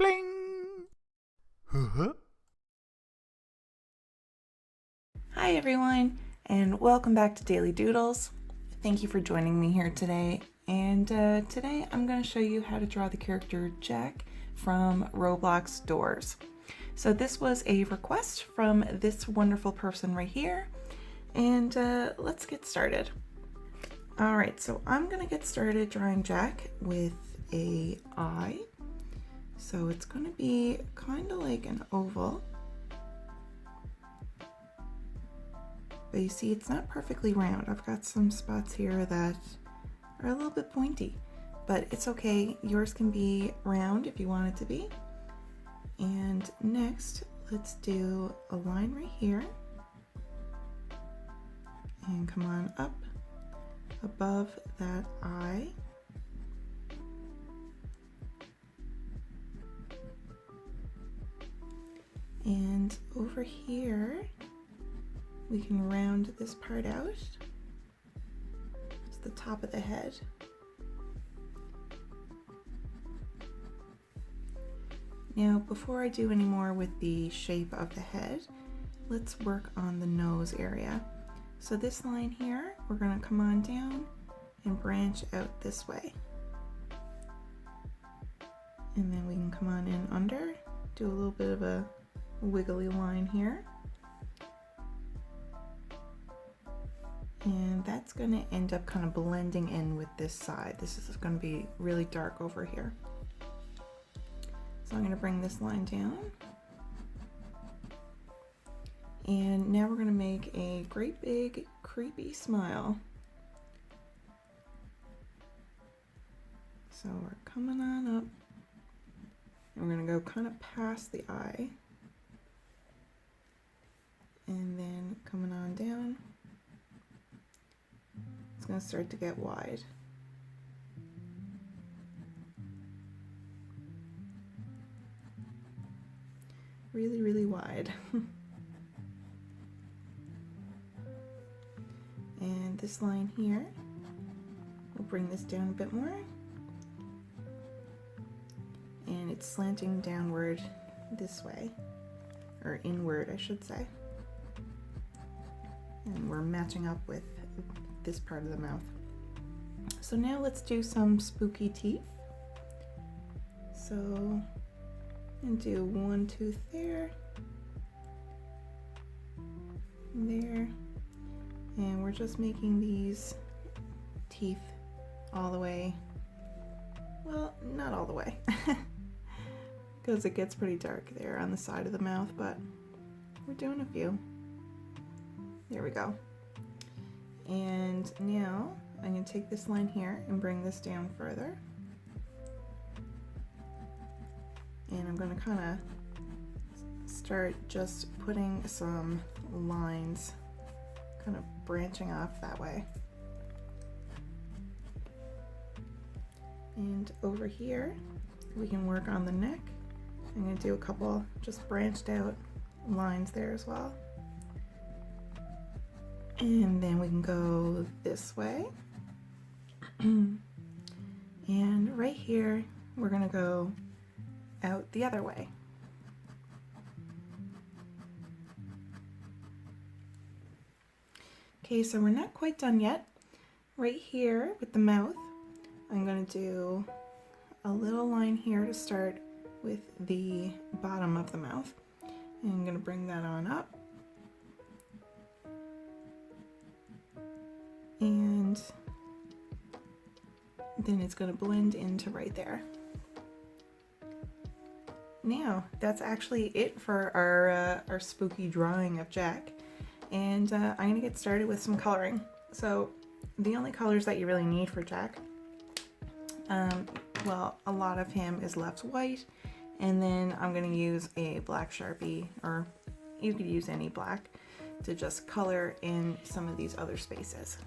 Bling! Huh? Hi everyone, and welcome back to Daily Doodles. Thank you for joining me here today. And today I'm going to show you how to draw the character Jack from Roblox Doors. So this was a request from this wonderful person right here, and let's get started. Alright, so I'm going to get started drawing Jack with a eye. So it's going to be kind of like an oval. But you see, it's not perfectly round. I've got some spots here that are a little bit pointy, but it's okay. Yours can be round if you want it to be. And next, let's do a line right here. And come on up above that eye. And over here, we can round this part out. It's the top of the head. Now, before I do any more with the shape of the head, let's work on the nose area. So this line here, we're going to come on down and branch out this way. And then we can come on in under, do a little bit of a wiggly line here. And that's going to end up kind of blending in with this side. This is going to be really dark over here. So I'm going to bring this line down. And now we're going to make a great big creepy smile. So we're coming on up. And we're going to go kind of past the eye. And then coming on down. It's going to start to get wide. Really, really wide. And this line here, we'll bring this down a bit more. And it's slanting downward this way, or inward, I should say. And we're matching up with this part of the mouth. So now let's do some spooky teeth. So, and do one tooth there, there, and we're just making these teeth all the way, well, not all the way, because it gets pretty dark there on the side of the mouth, but we're doing a few. There we go. And now I'm going to take this line here and bring this down further. And I'm going to kind of start just putting some lines kind of branching off that way. And over here, we can work on the neck. I'm going to do a couple just branched out lines there as well. And then we can go this way. And right here, we're going to go out the other way. Okay, so we're not quite done yet. Right here with the mouth, I'm going to do a little line here to start with the bottom of the mouth. And I'm going to bring that on up. And then it's going to blend into right there. Now, that's actually it for our spooky drawing of Jack. And I'm going to get started with some coloring. So the only colors that you really need for Jack, well, a lot of him is left white. And then I'm going to use a black Sharpie, or you could use any black, to just color in some of these other spaces.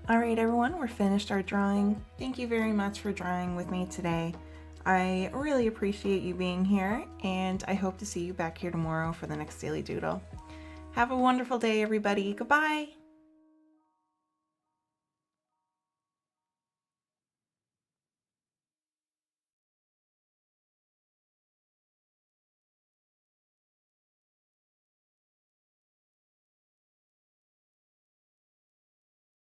All right, everyone, we're finished our drawing. Thank you very much for drawing with me today. I really appreciate you being here, and I hope to see you back here tomorrow for the next Daily Doodle. Have a wonderful day, everybody. Goodbye.